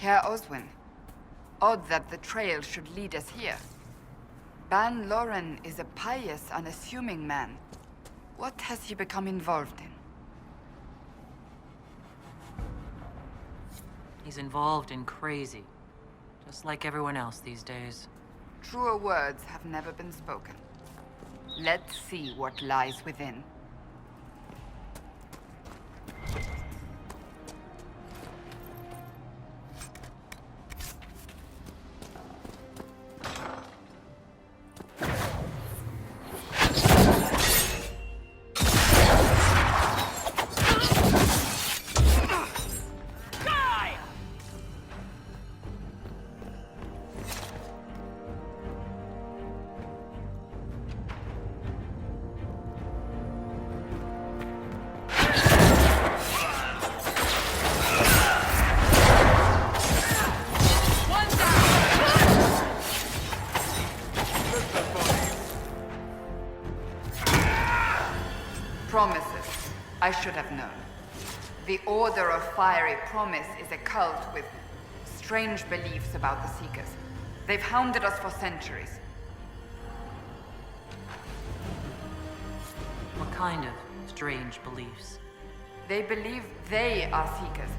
Kaer Oswin. Odd that the trail should lead us here. Ban Loren is a pious, unassuming man. What has he become involved in? He's involved in crazy. Just like everyone else these days. Truer words have never been spoken. Let's see what lies within. Promises. I should have known. The Order of Fiery Promise is a cult with strange beliefs about the Seekers. They've hounded us for centuries. What kind of strange beliefs? They believe they are Seekers,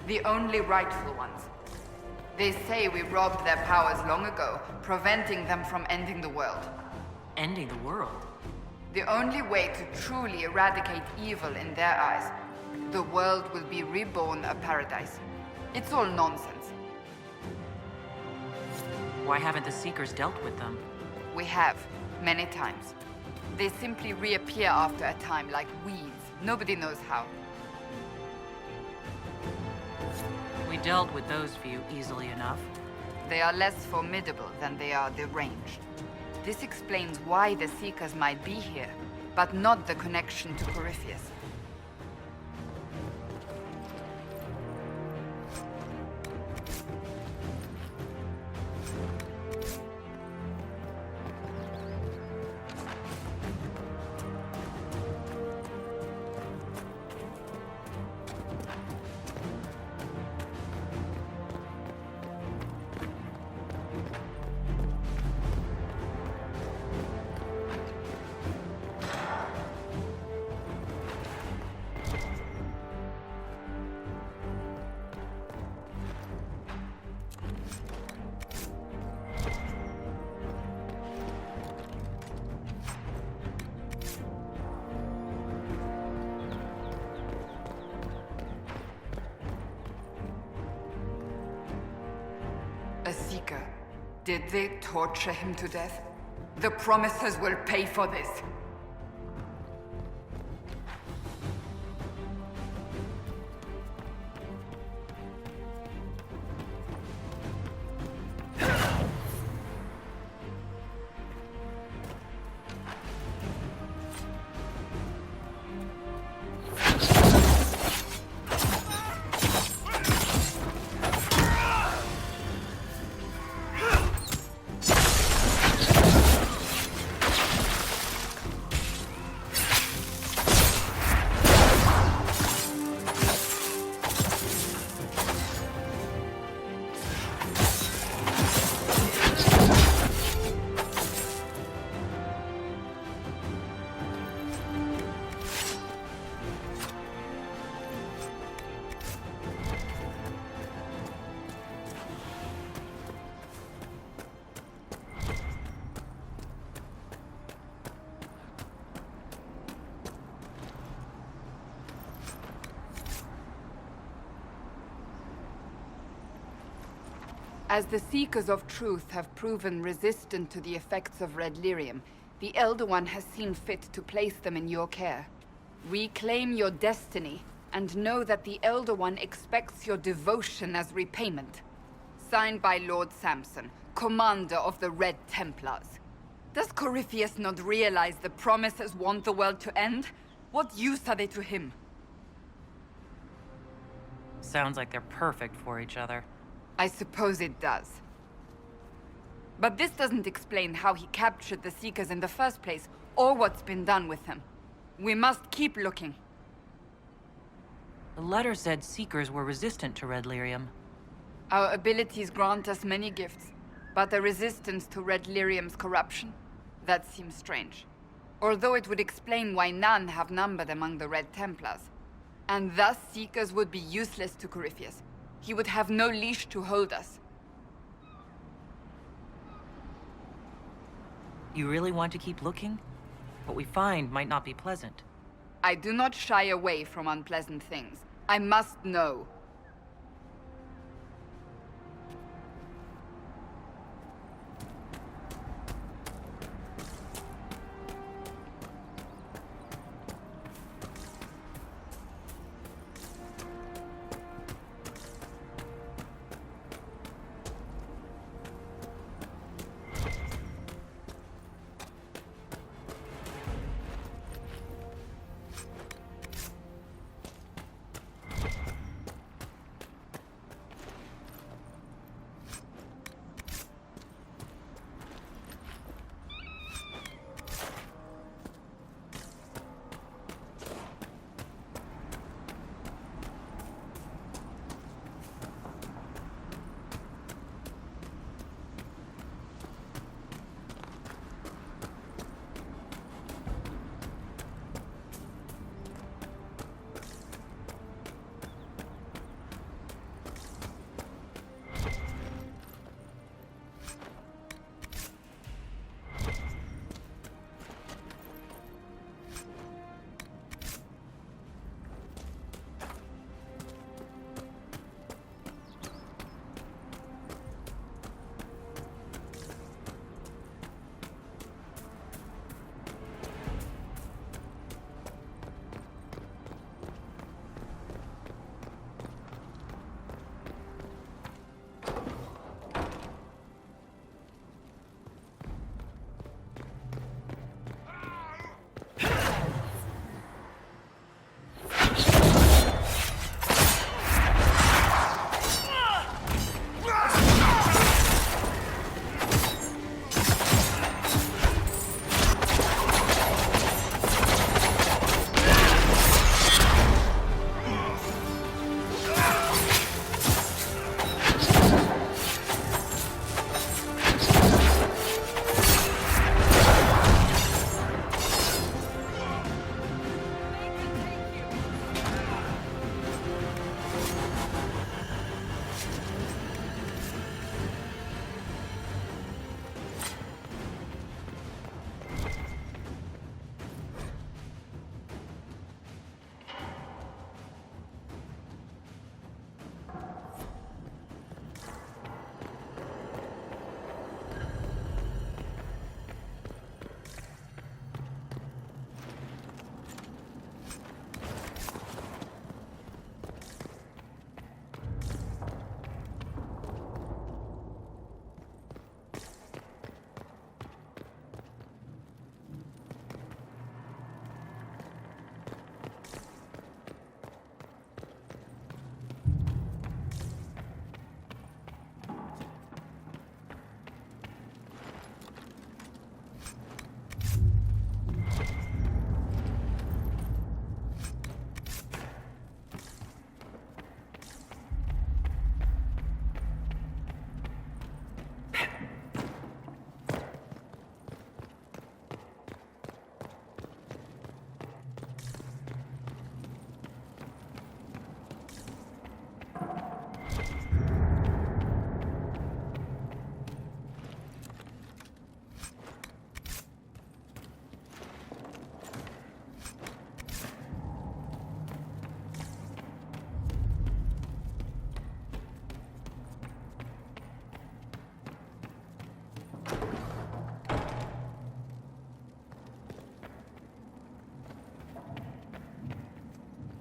the only rightful ones. They say we robbed their powers long ago, preventing them from ending the world. Ending the world? The only way to truly eradicate evil in their eyes, the world will be reborn a paradise. It's all nonsense. Why haven't the Seekers dealt with them? We have, many times. They simply reappear after a time like weeds. Nobody knows how. We dealt with those few easily enough. They are less formidable than they are deranged. This explains why the Seekers might be here, but not the connection to Corypheus. A Seeker. Did they torture him to death? The Promisers will pay for this. As the Seekers of Truth have proven resistant to the effects of red lyrium, the Elder One has seen fit to place them in your care. Reclaim your destiny, and know that the Elder One expects your devotion as repayment. Signed by Lord Samson, Commander of the Red Templars. Does Corypheus not realize the Promisers want the world to end? What use are they to him? Sounds like they're perfect for each other. I suppose it does. But this doesn't explain how he captured the Seekers in the first place, or what's been done with them. We must keep looking. The letter said Seekers were resistant to red lyrium. Our abilities grant us many gifts, but a resistance to Red Lyrium's corruption? That seems strange. Although it would explain why none have numbered among the Red Templars. And thus Seekers would be useless to Corypheus. He would have no leash to hold us. You really want to keep looking? What we find might not be pleasant. I do not shy away from unpleasant things. I must know.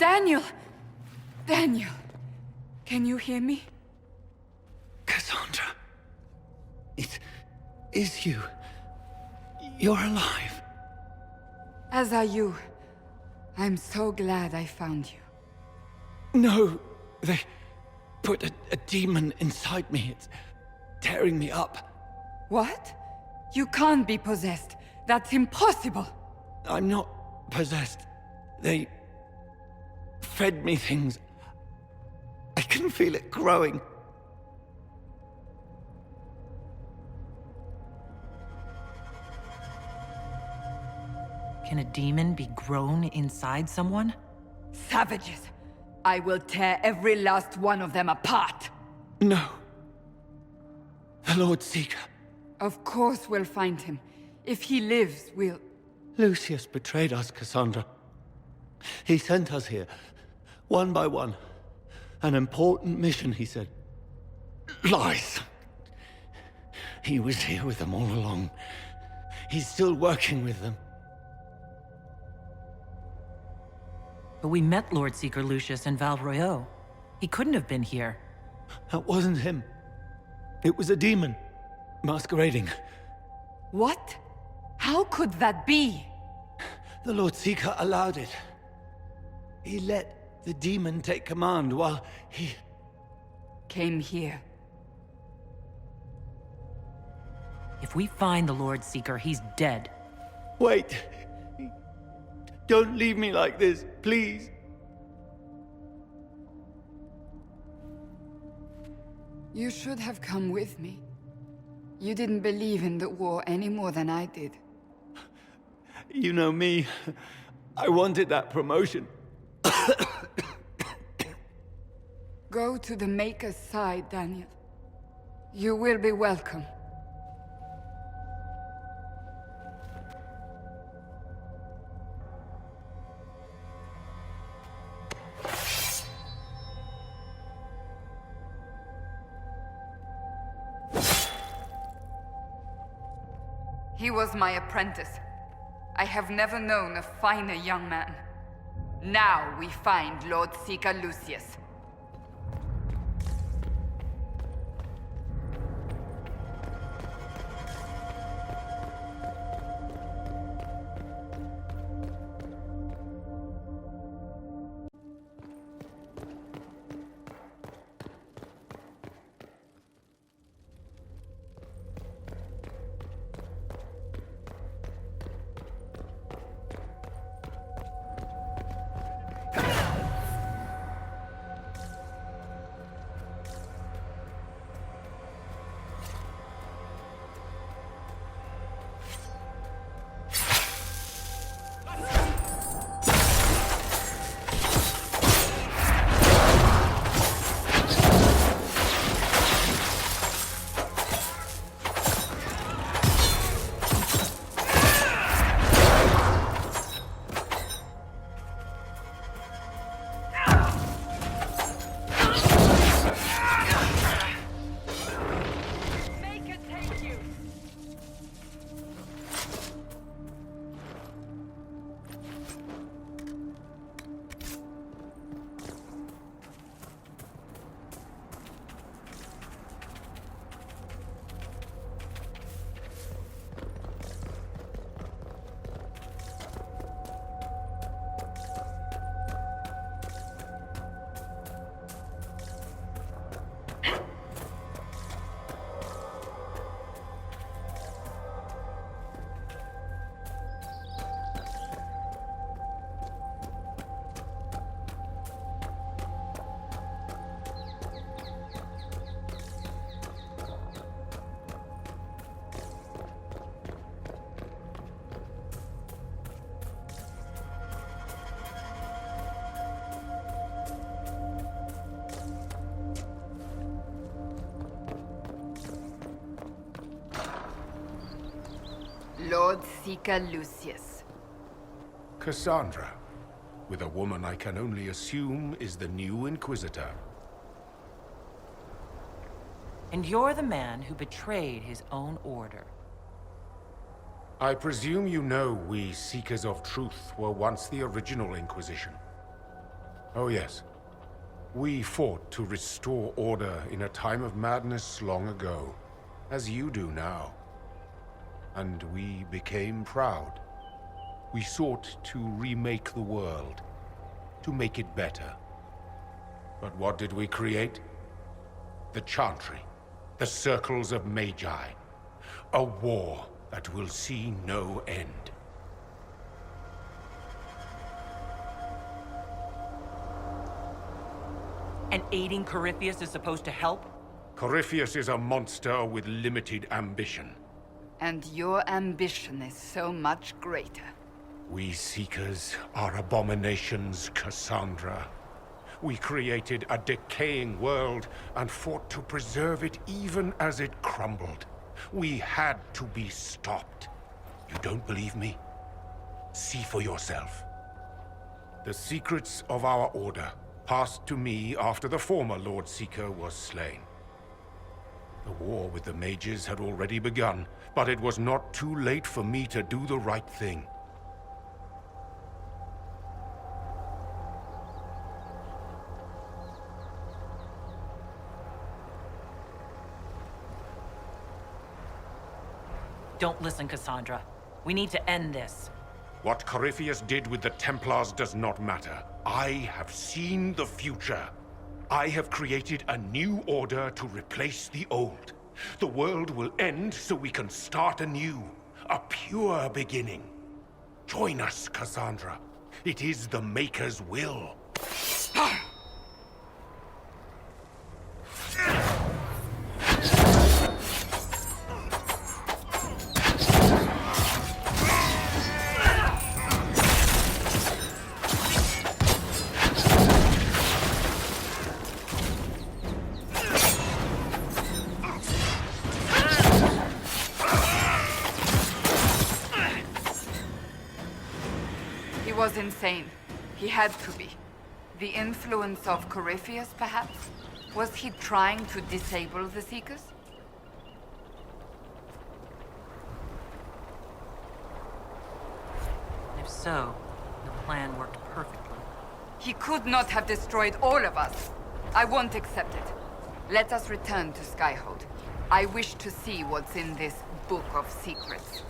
Daniel! Daniel! Can you hear me? Cassandra. It is you. You're alive. As are you. I'm so glad I found you. No, they put a demon inside me. It's tearing me up. What? You can't be possessed. That's impossible. I'm not possessed. They fed me things. I can feel it growing. Can a demon be grown inside someone? Savages! I will tear every last one of them apart! No. The Lord Seeker. Of course we'll find him. If he lives, we'll... Lucius betrayed us, Cassandra. He sent us here, one by one. An important mission, he said. Lies. He was here with them all along. He's still working with them. But we met Lord Seeker Lucius in Val Royeaux. He couldn't have been here. That wasn't him. It was a demon, masquerading. What? How could that be? The Lord Seeker allowed it. He let the demon take command while he... Came here. If we find the Lord Seeker, he's dead. Wait. Don't leave me like this, please. You should have come with me. You didn't believe in the war any more than I did. You know me. I wanted that promotion. Go to the Maker's side, Daniel. You will be welcome. He was my apprentice. I have never known a finer young man. Now we find Lord Seeker Lucius. Lord Seeker Lucius. Cassandra, with a woman I can only assume is the new Inquisitor. And you're the man who betrayed his own order. I presume you know we Seekers of Truth were once the original Inquisition. Oh yes. We fought to restore order in a time of madness long ago, as you do now. And we became proud. We sought to remake the world, to make it better. But what did we create? The Chantry, the Circles of Magi. A war that will see no end. And aiding Corypheus is supposed to help? Corypheus is a monster with limited ambition. And your ambition is so much greater. We Seekers are abominations, Cassandra. We created a decaying world and fought to preserve it even as it crumbled. We had to be stopped. You don't believe me? See for yourself. The secrets of our order passed to me after the former Lord Seeker was slain. The war with the mages had already begun, but it was not too late for me to do the right thing. Don't listen, Cassandra. We need to end this. What Corypheus did with the Templars does not matter. I have seen the future. I have created a new order to replace the old. The world will end so we can start anew. A pure beginning. Join us, Cassandra. It is the Maker's will. He was insane. He had to be. The influence of Corypheus, perhaps? Was he trying to disable the Seekers? If so, the plan worked perfectly. He could not have destroyed all of us. I won't accept it. Let us return to Skyhold. I wish to see what's in this Book of Secrets.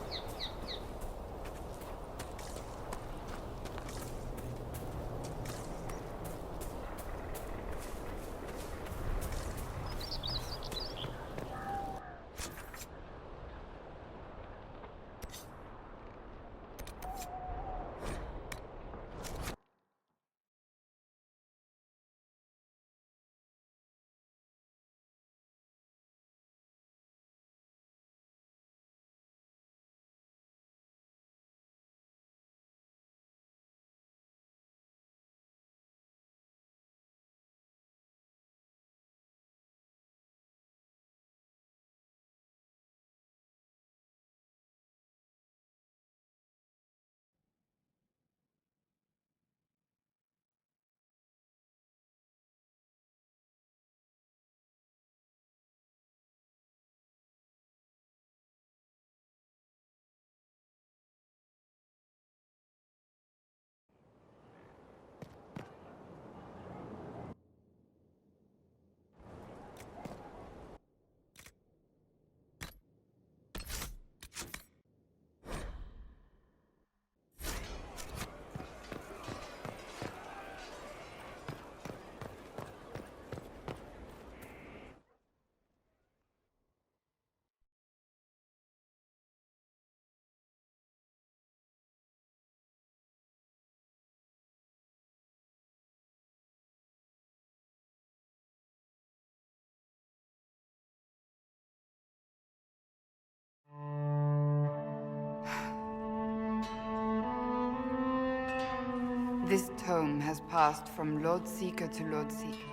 This tome has passed from Lord Seeker to Lord Seeker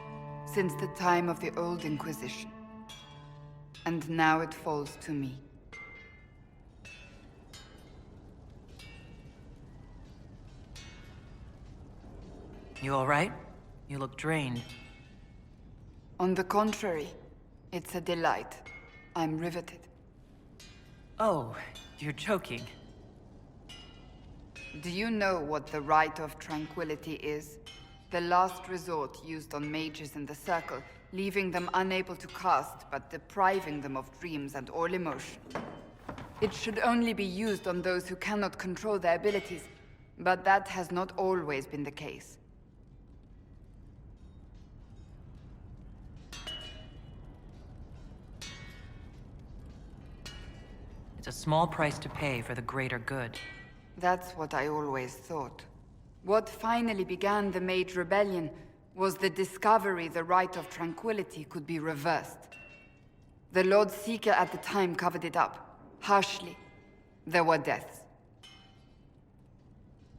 since the time of the Old Inquisition. And now it falls to me. You all right? You look drained. On the contrary, it's a delight. I'm riveted. Oh, you're joking. Do you know what the Rite of Tranquility is? The last resort used on mages in the Circle, leaving them unable to cast, but depriving them of dreams and all emotion. It should only be used on those who cannot control their abilities, but that has not always been the case. It's a small price to pay for the greater good. That's what I always thought. What finally began the Mage Rebellion was the discovery the Rite of Tranquility could be reversed. The Lord Seeker at the time covered it up, harshly. There were deaths.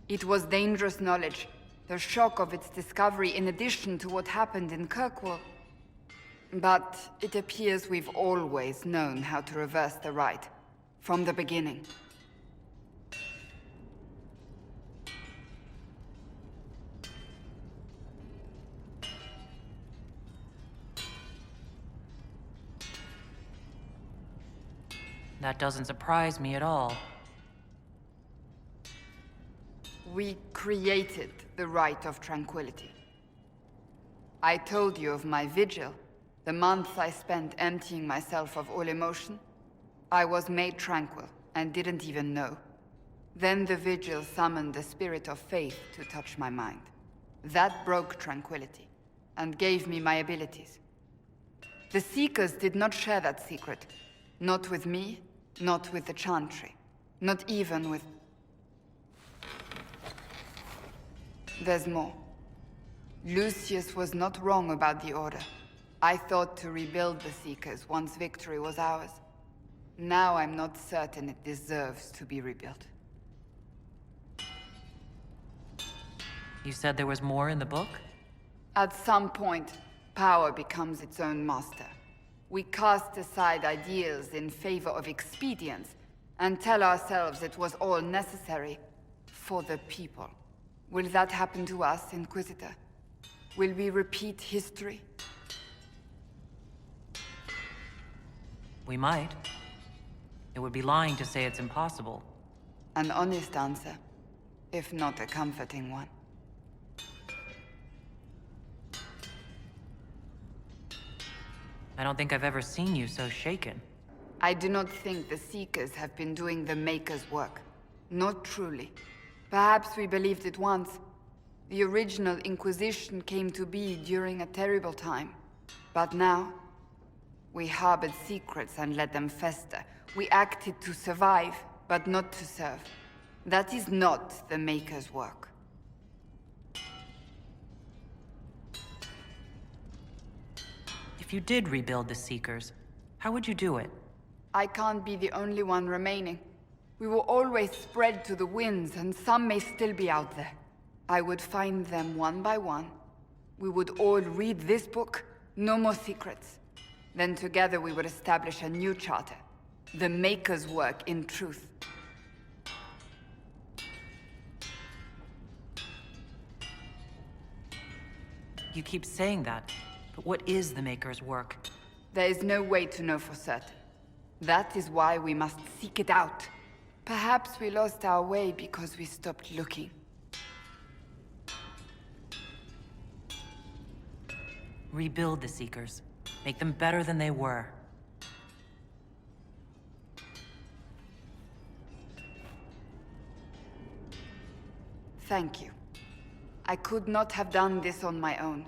It was dangerous knowledge. The shock of its discovery in addition to what happened in Kirkwall. But it appears we've always known how to reverse the Rite. From the beginning. That doesn't surprise me at all. We created the Rite of Tranquility. I told you of my vigil, the months I spent emptying myself of all emotion. I was made tranquil, and didn't even know. Then the vigil summoned the spirit of faith to touch my mind. That broke tranquility, and gave me my abilities. The Seekers did not share that secret. Not with me, not with the Chantry, not even with... There's more. Lucius was not wrong about the Order. I thought to rebuild the Seekers once victory was ours. Now I'm not certain it deserves to be rebuilt. You said there was more in the book? At some point, power becomes its own master. We cast aside ideals in favor of expedience, and tell ourselves it was all necessary for the people. Will that happen to us, Inquisitor? Will we repeat history? We might. It would be lying to say it's impossible. An honest answer, if not a comforting one. I don't think I've ever seen you so shaken. I do not think the Seekers have been doing the Maker's work. Not truly. Perhaps we believed it once. The original Inquisition came to be during a terrible time. But now, we harbored secrets and let them fester. We acted to survive, but not to serve. That is not the Maker's work. If you did rebuild the Seekers, how would you do it? I can't be the only one remaining. We were always spread to the winds, and some may still be out there. I would find them one by one. We would all read this book, no more secrets. Then together we would establish a new charter. The Maker's work in truth. You keep saying that, but what is the Maker's work? There is no way to know for certain. That is why we must seek it out. Perhaps we lost our way because we stopped looking. Rebuild the Seekers. Make them better than they were. Thank you. I could not have done this on my own.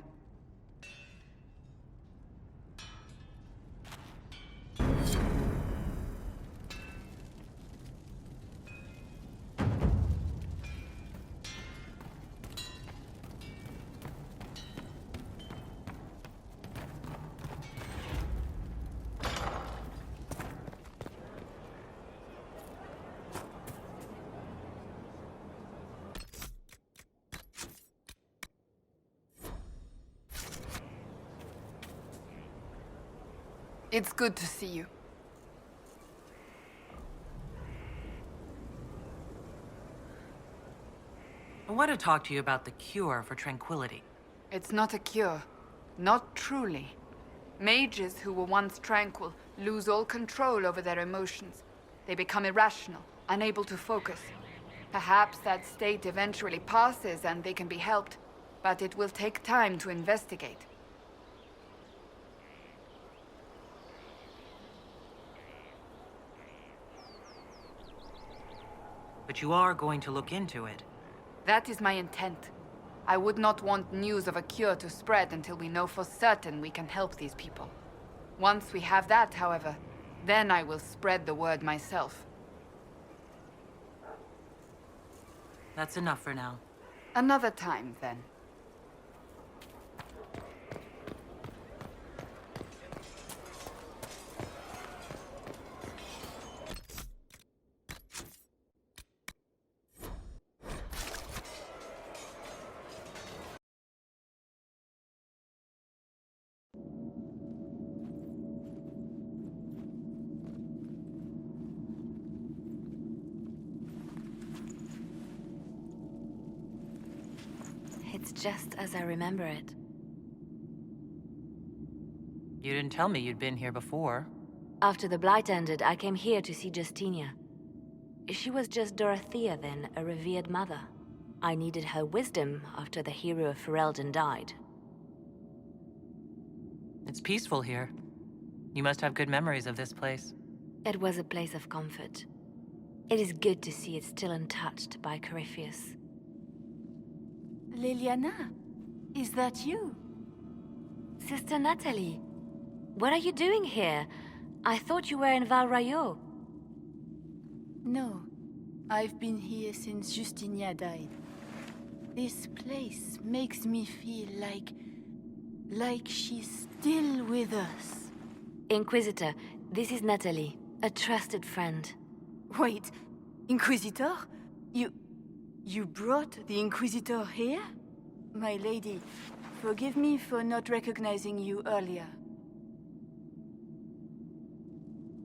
It's good to see you. I want to talk to you about the cure for tranquility. It's not a cure. Not truly. Mages who were once tranquil lose all control over their emotions. They become irrational, unable to focus. Perhaps that state eventually passes and they can be helped, but it will take time to investigate. But you are going to look into it. That is my intent. I would not want news of a cure to spread until we know for certain we can help these people. Once we have that, however, then I will spread the word myself. That's enough for now. Another time, then. just as I remember it. You didn't tell me you'd been here before. After the Blight ended, I came here to see Justinia. She was just Dorothea then, a revered mother. I needed her wisdom after the hero of Ferelden died. It's peaceful here. You must have good memories of this place. It was a place of comfort. It is good to see it still untouched by Corypheus. Leliana, is that you? Sister Natalie, what are you doing here? I thought you were in Val Rayo. No, I've been here since Justinia died. This place makes me feel like she's still with us. Inquisitor, this is Natalie, a trusted friend. Wait, Inquisitor? You brought the Inquisitor here? My lady, forgive me for not recognizing you earlier.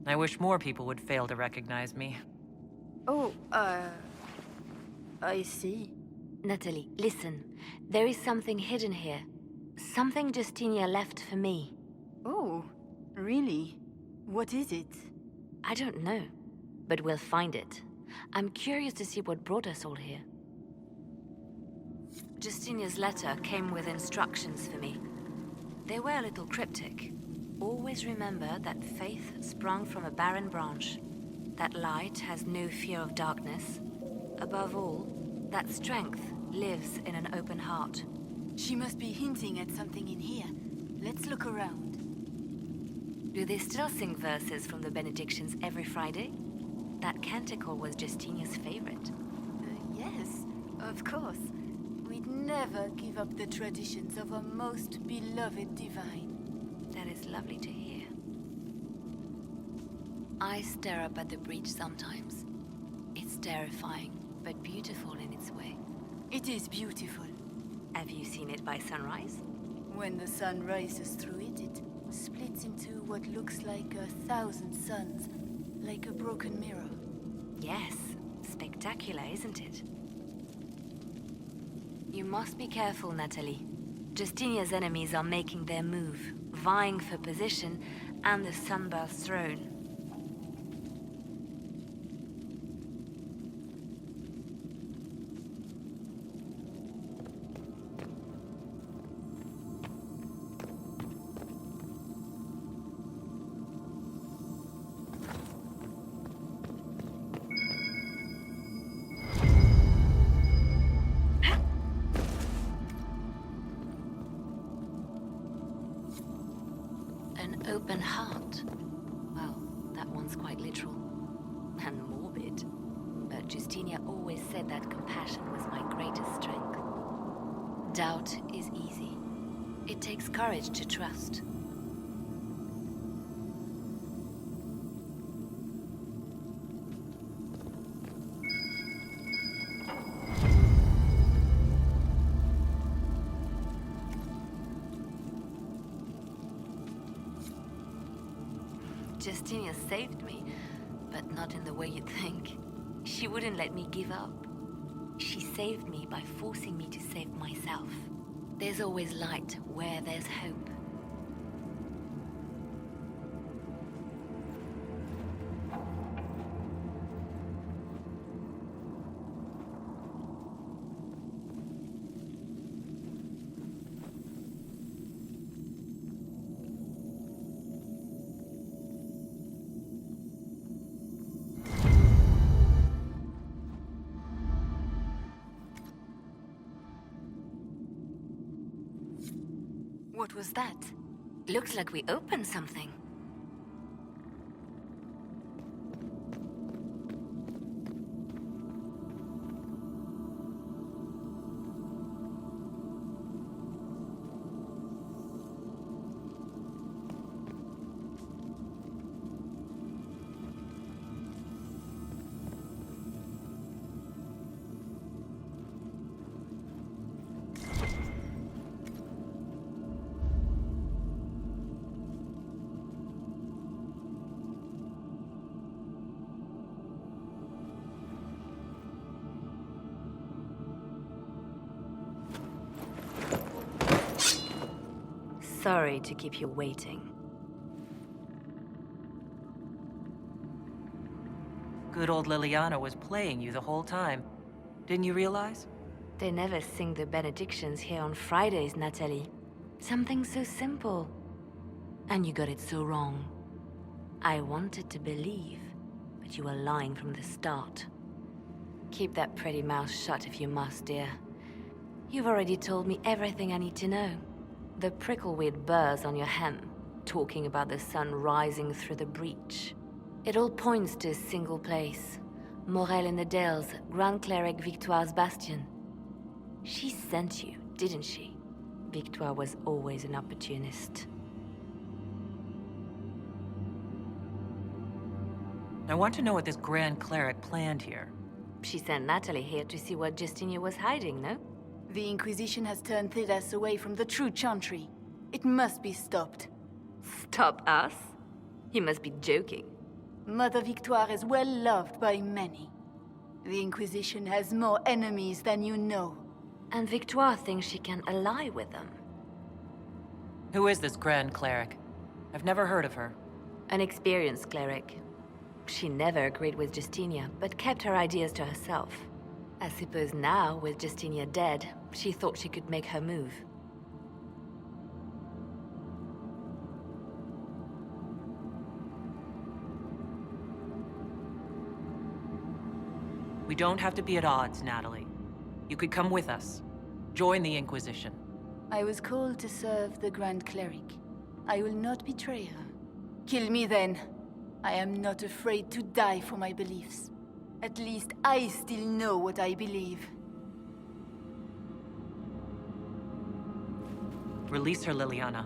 I wish more people would fail to recognize me. Oh, I see. Natalie, listen. There is something hidden here. Something Justinia left for me. Oh, really? What is it? I don't know, but we'll find it. I'm curious to see what brought us all here. Justinia's letter came with instructions for me. They were a little cryptic. Always remember that faith sprung from a barren branch, that light has no fear of darkness. Above all, that strength lives in an open heart. She must be hinting at something in here. Let's look around. Do they still sing verses from the benedictions every Friday? That canticle was Justinia's favorite. Yes, of course. We'd never give up the traditions of a most beloved divine. That is lovely to hear. I stare up at the breach sometimes. It's terrifying, but beautiful in its way. It is beautiful. Have you seen it by sunrise? When the sun rises through it, it splits into what looks like 1,000 suns, like a broken mirror. Yes, spectacular, isn't it? You must be careful, Natalie. Justinia's enemies are making their move, vying for position and the Sunburst throne. An open heart. Well, that one's quite literal. And morbid. But Justinia always said that compassion was my greatest strength. Doubt is easy. It takes courage to trust. Justinia saved me, but not in the way you'd think. She wouldn't let me give up. She saved me by forcing me to save myself. There's always light where there's hope. What was that? Looks like we opened something. Sorry to keep you waiting. Good old Liliana was playing you the whole time. Didn't you realize? They never sing the benedictions here on Fridays, Natalie. Something so simple. And you got it so wrong. I wanted to believe, but you were lying from the start. Keep that pretty mouth shut if you must, dear. You've already told me everything I need to know. The prickleweed burrs on your hem, talking about the sun rising through the breach. It all points to a single place. Morel in the Dales, Grand Cleric Victoire's bastion. She sent you, didn't she? Victoire was always an opportunist. I want to know what this Grand Cleric planned here. She sent Natalie here to see what Justinia was hiding, no? The Inquisition has turned Thedas away from the true Chantry. It must be stopped. Stop us? You must be joking. Mother Victoire is well loved by many. The Inquisition has more enemies than you know. And Victoire thinks she can ally with them. Who is this Grand Cleric? I've never heard of her. An experienced cleric. She never agreed with Justinia, but kept her ideas to herself. I suppose now, with Justinia dead, she thought she could make her move. We don't have to be at odds, Natalie. You could come with us. Join the Inquisition. I was called to serve the Grand Cleric. I will not betray her. Kill me then. I am not afraid to die for my beliefs. At least I still know what I believe. Release her, Liliana.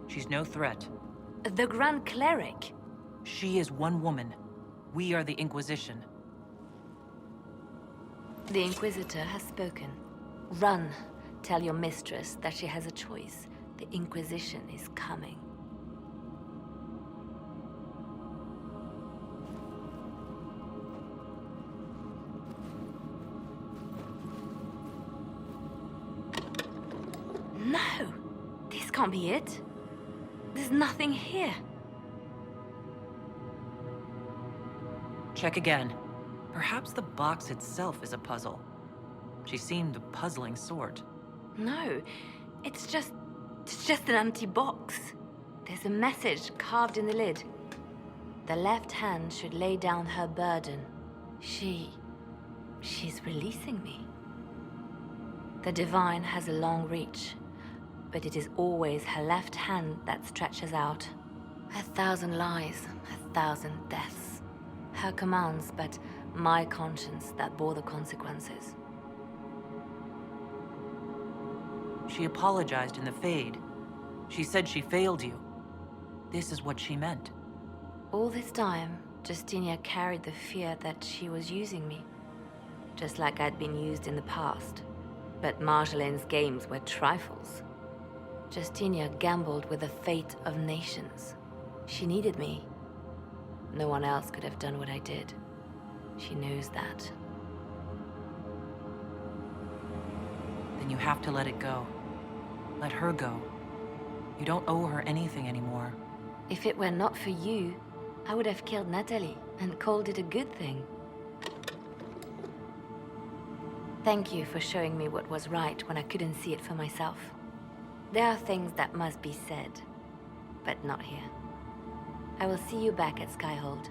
She's no threat. The Grand Cleric? She is one woman. We are the Inquisition. The Inquisitor has spoken. Run. Tell your mistress that she has a choice. The Inquisition is coming. No! This can't be it. There's nothing here. Check again. Perhaps the box itself is a puzzle. She seemed a puzzling sort. No, it's just an empty box. There's a message carved in the lid. The left hand should lay down her burden. She's releasing me. The Divine has a long reach, but it is always her left hand that stretches out. 1,000 lies, 1,000 deaths. Her commands, but my conscience that bore the consequences. She apologized in the Fade. She said she failed you. This is what she meant. All this time, Justinia carried the fear that she was using me. Just like I'd been used in the past. But Marjolaine's games were trifles. Justinia gambled with the fate of nations. She needed me. No one else could have done what I did. She knows that. Then you have to let it go. Let her go. You don't owe her anything anymore. If it were not for you, I would have killed Natalie and called it a good thing. Thank you for showing me what was right when I couldn't see it for myself. There are things that must be said, but not here. I will see you back at Skyhold.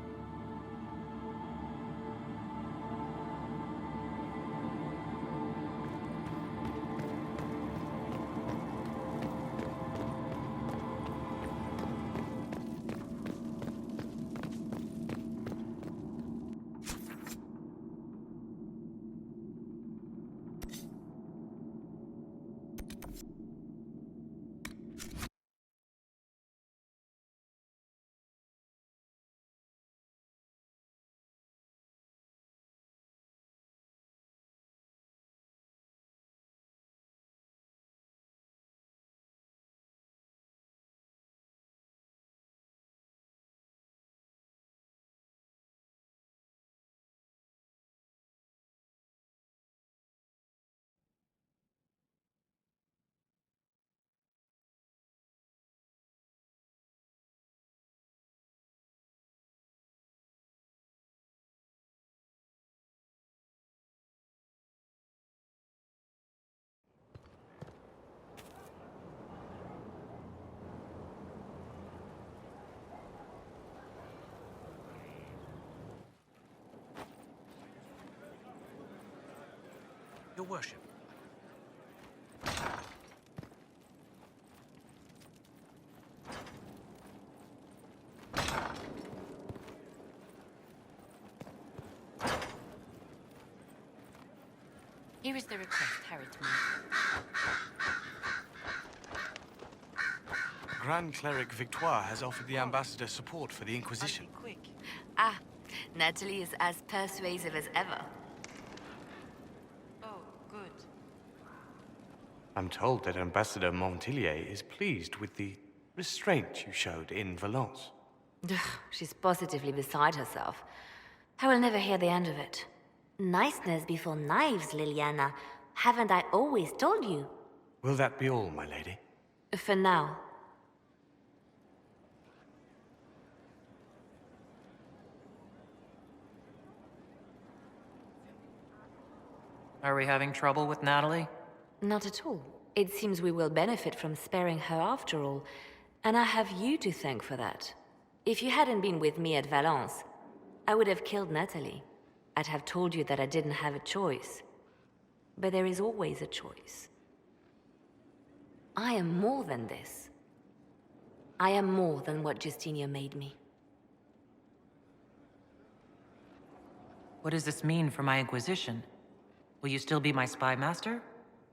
your worship. Here is the request, Harry to me. Grand Cleric Victoire has offered the ambassador support for the Inquisition. Quick. Ah, Natalie is as persuasive as ever. Oh, good. I'm told that Ambassador Montillier is pleased with the restraint you showed in Valence. She's positively beside herself. I will never hear the end of it. Niceness before knives, Liliana. Haven't I always told you? Will that be all, my lady? For now. Are we having trouble with Natalie? Not at all. It seems we will benefit from sparing her after all, and I have you to thank for that. If you hadn't been with me at Valence, I would have killed Natalie. I'd have told you that I didn't have a choice. But there is always a choice. I am more than this. I am more than what Justinia made me. What does this mean for my Inquisition? Will you still be my spy master?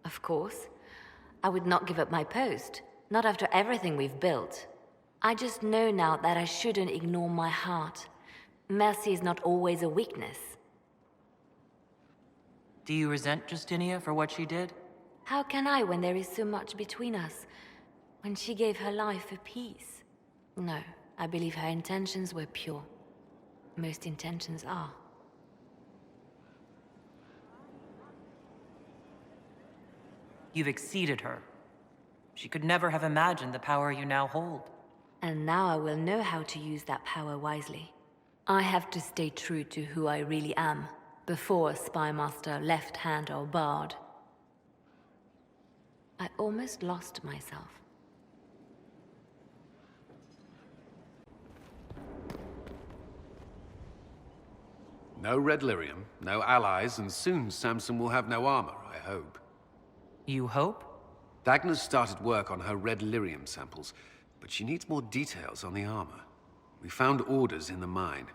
Of course. I would not give up my post. Not after everything we've built. I just know now that I shouldn't ignore my heart. Mercy is not always a weakness. Do you resent Justinia for what she did? How can I when there is so much between us? When she gave her life for peace? No, I believe her intentions were pure. Most intentions are. You've exceeded her. She could never have imagined the power you now hold. And now I will know how to use that power wisely. I have to stay true to who I really am, before a spy master, left hand or barred. I almost lost myself. No red lyrium, no allies, and soon Samson will have no armor, I hope. You hope? Dagna's started work on her red lyrium samples, but she needs more details on the armor. We found orders in the mine.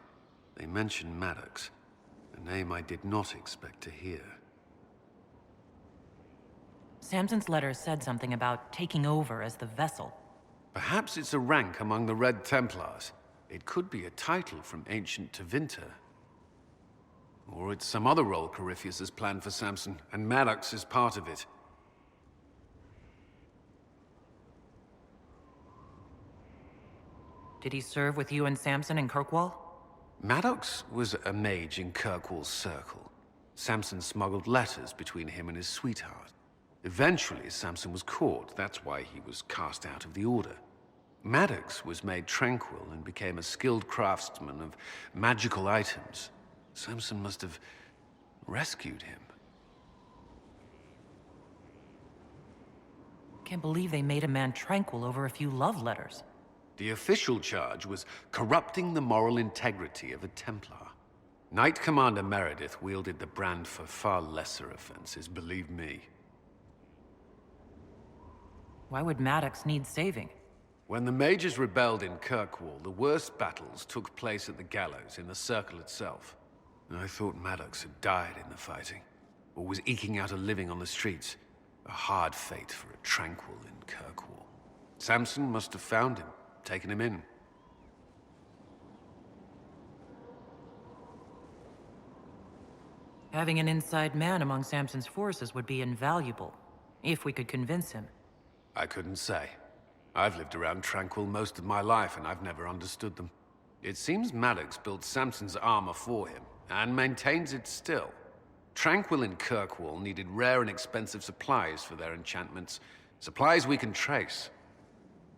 They mention Maddox, a name I did not expect to hear. Samson's letter said something about taking over as the vessel. Perhaps it's a rank among the Red Templars. It could be a title from ancient Tevinter. Or it's some other role Corypheus has planned for Samson, and Maddox is part of it. Did he serve with you and Samson in Kirkwall? Maddox was a mage in Kirkwall's circle. Samson smuggled letters between him and his sweetheart. Eventually, Samson was caught. That's why he was cast out of the Order. Maddox was made tranquil and became a skilled craftsman of magical items. Samson must have rescued him. Can't believe they made a man tranquil over a few love letters. The official charge was corrupting the moral integrity of a Templar. Knight Commander Meredith wielded the brand for far lesser offenses, believe me. Why would Maddox need saving? When the mages rebelled in Kirkwall, the worst battles took place at the gallows, in the circle itself. I thought Maddox had died in the fighting, or was eking out a living on the streets. A hard fate for a tranquil in Kirkwall. Samson must have found him, taken him in. Having an inside man among Samson's forces would be invaluable, if we could convince him. I couldn't say. I've lived around Tranquil most of my life, and I've never understood them. It seems Maddox built Samson's armor for him, and maintains it still. Tranquil and Kirkwall needed rare and expensive supplies for their enchantments. Supplies we can trace.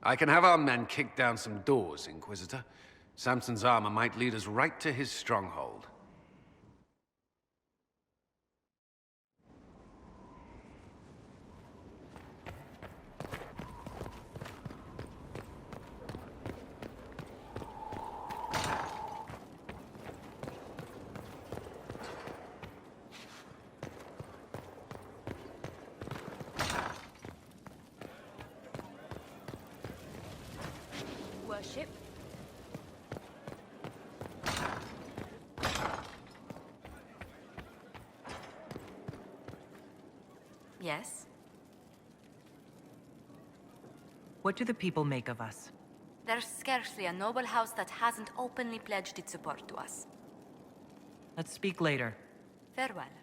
I can have our men kick down some doors, Inquisitor. Samson's armor might lead us right to his stronghold. worship. Yes? What do the people make of us? There's scarcely a noble house that hasn't openly pledged its support to us. Let's speak later. Farewell.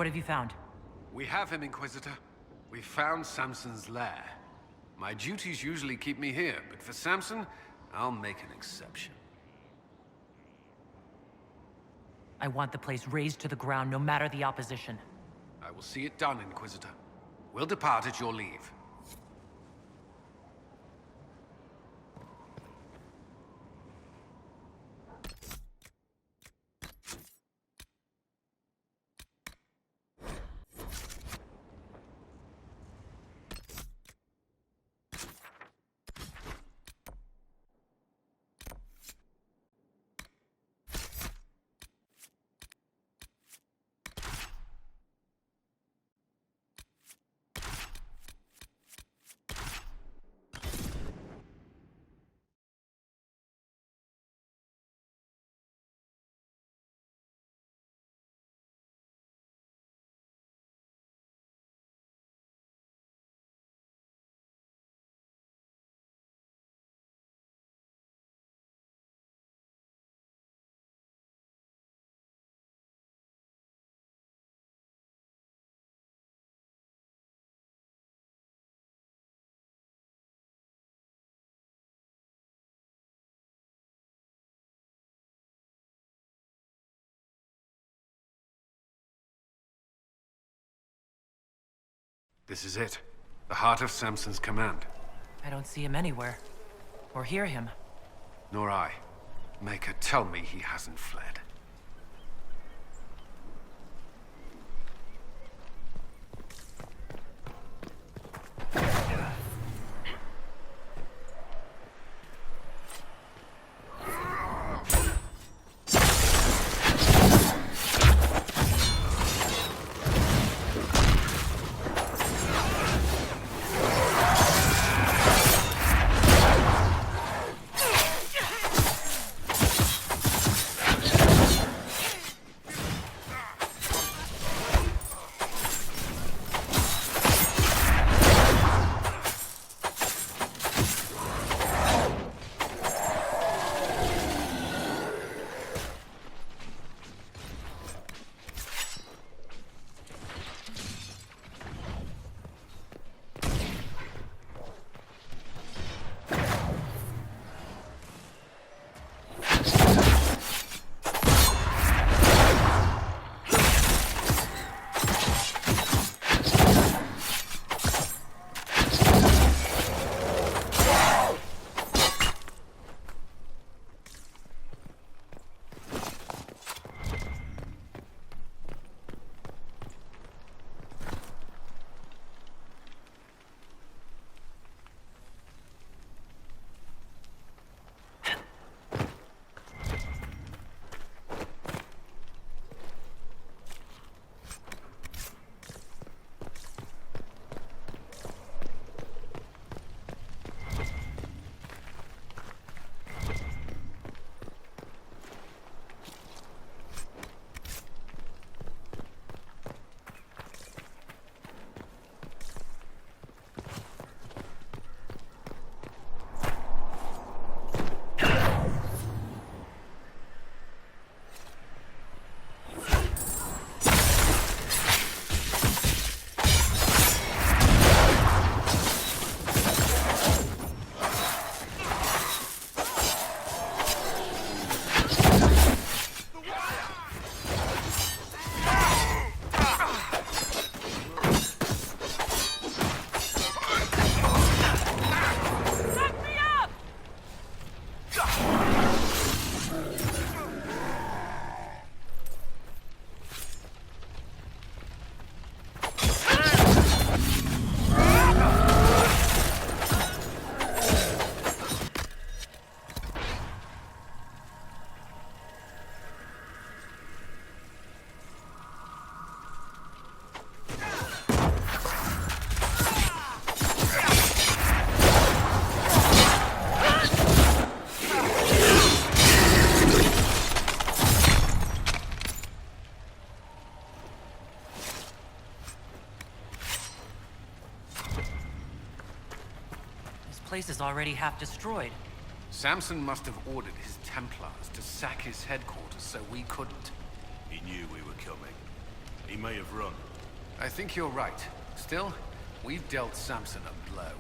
What have you found? We have him, Inquisitor. We found Samson's lair. My duties usually keep me here, but for Samson, I'll make an exception. I want the place razed to the ground, no matter the opposition. I will see it done, Inquisitor. We'll depart at your leave. This is it. The heart of Samson's command. I don't see him anywhere. Or hear him. Nor I. Maker, tell me he hasn't fled. place is already half destroyed. Samson must have ordered his Templars to sack his headquarters so we couldn't. He knew we were coming. He may have run. I think you're right. Still, we've dealt Samson a blow.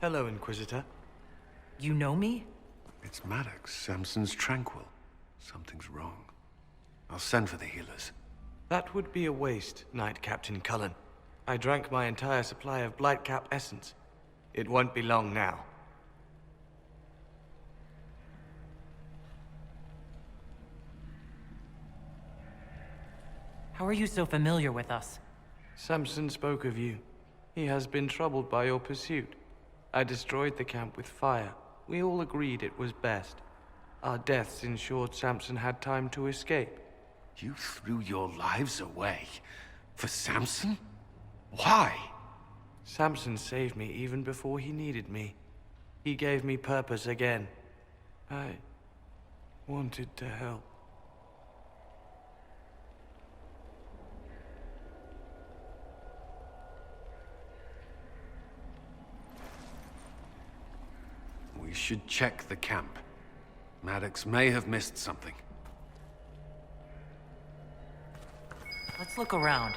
Hello, Inquisitor. You know me? It's Maddox, Samson's Tranquil. Something's wrong. I'll send for the healers. That would be a waste, Knight Captain Cullen. I drank my entire supply of Blightcap essence. It won't be long now. How are you so familiar with us? Samson spoke of you. He has been troubled by your pursuit. I destroyed the camp with fire. We all agreed it was best. Our deaths ensured Samson had time to escape. You threw your lives away? For Samson? Why? Samson saved me even before he needed me. He gave me purpose again. I wanted to help. should check the camp. Maddox may have missed something. Let's look around.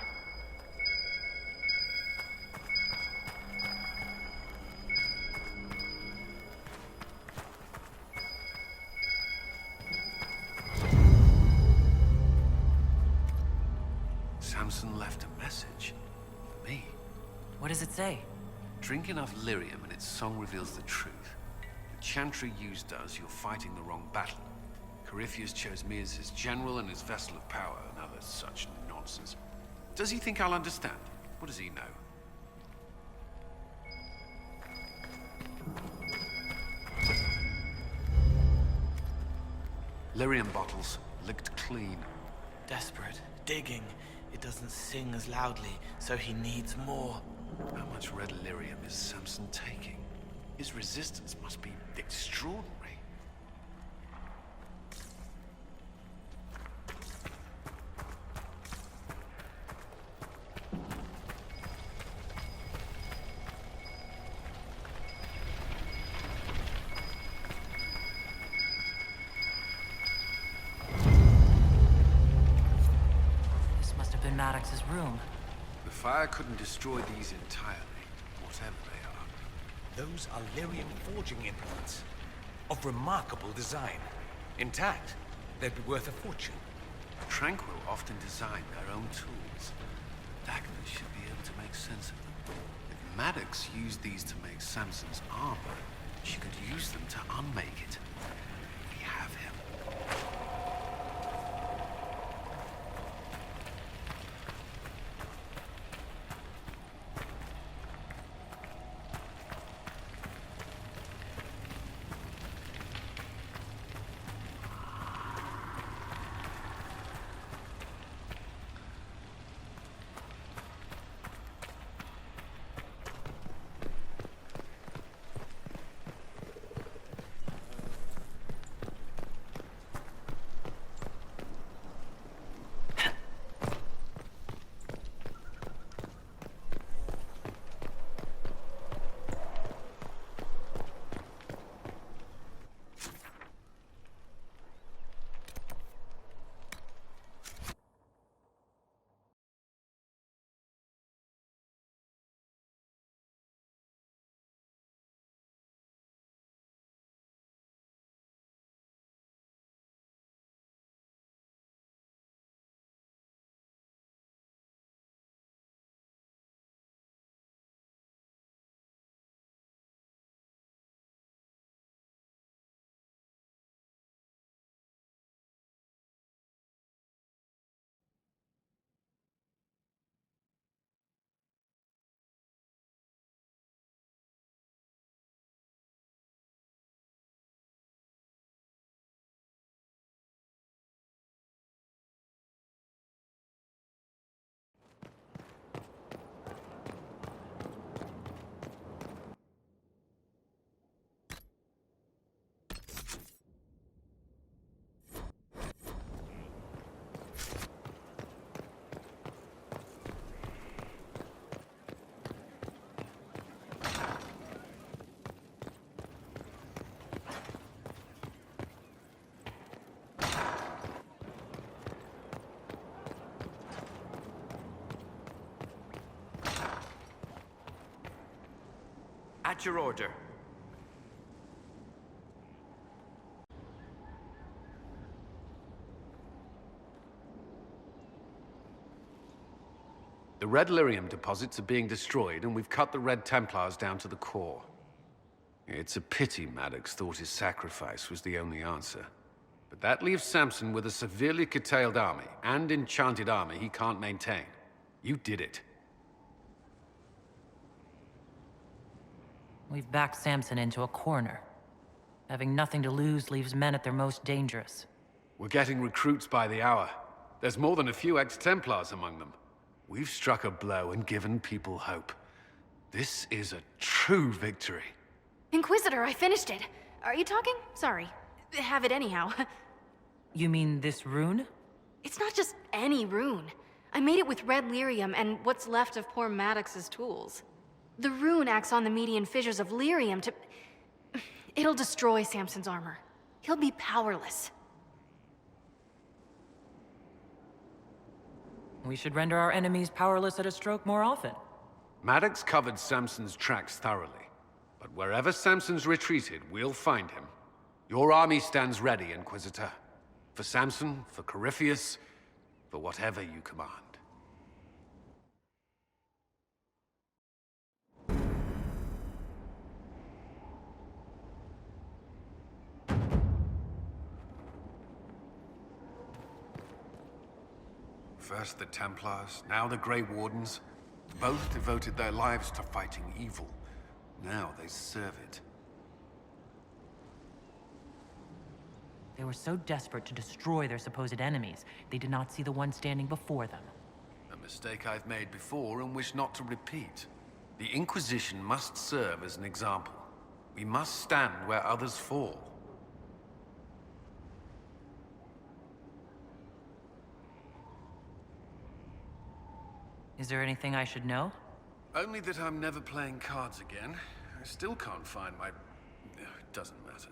Samson left a message. For me. What does it say? Drink enough lyrium and its song reveals the truth. The chantry used us, you're fighting the wrong battle. Corypheus chose me as his general and his vessel of power, and other such nonsense. Does he think I'll understand? What does he know? Lyrium bottles, licked clean. Desperate, digging. It doesn't sing as loudly, so he needs more. How much red lyrium is Samson taking? His resistance must be extraordinary. This must have been Maddox's room. The fire couldn't destroy these entirely, whatever they are. Those are lyrium forging implements. Of remarkable design. Intact, they'd be worth a fortune. Tranquil often design their own tools. Dagnus should be able to make sense of them. If Maddox used these to make Samson's armor, she could use them to unmake it. We have him. At your order. The Red Lyrium deposits are being destroyed, and we've cut the Red Templars down to the core. It's a pity Maddox thought his sacrifice was the only answer. But that leaves Samson with a severely curtailed army, and enchanted army he can't maintain. You did it. We've backed Samson into a corner. Having nothing to lose leaves men at their most dangerous. We're getting recruits by the hour. There's more than a few ex-Templars among them. We've struck a blow and given people hope. This is a true victory. Inquisitor, I finished it. Are you talking? Sorry. Have it anyhow. You mean this rune? It's not just any rune. I made it with red lyrium and what's left of poor Maddox's tools. The rune acts on the median fissures of lyrium to... It'll destroy Samson's armor. He'll be powerless. We should render our enemies powerless at a stroke more often. Maddox covered Samson's tracks thoroughly. But wherever Samson's retreated, we'll find him. Your army stands ready, Inquisitor. For Samson, for Corypheus, for whatever you command. First the Templars, now the Grey Wardens. Both devoted their lives to fighting evil. Now they serve it. They were so desperate to destroy their supposed enemies, they did not see the one standing before them. A mistake I've made before and wish not to repeat. The Inquisition must serve as an example. We must stand where others fall. Is there anything I should know? Only that I'm never playing cards again. I still can't find my... It doesn't matter.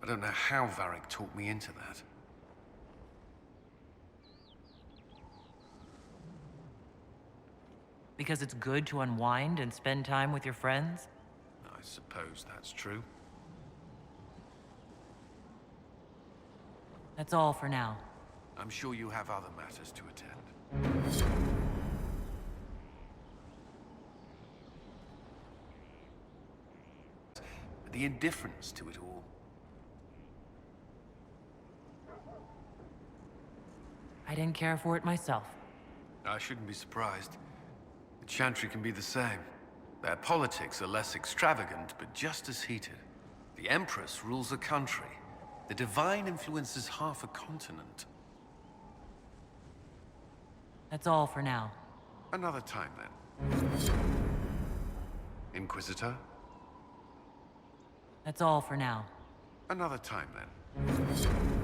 I don't know how Varric talked me into that. Because it's good to unwind and spend time with your friends? I suppose that's true. That's all for now. I'm sure you have other matters to attend. The indifference to it all. I didn't care for it myself. I shouldn't be surprised. The Chantry can be the same. Their politics are less extravagant, but just as heated. The Empress rules a country. The Divine influences half a continent. That's all for now. Another time, then. Inquisitor? That's all for now. Another time, then.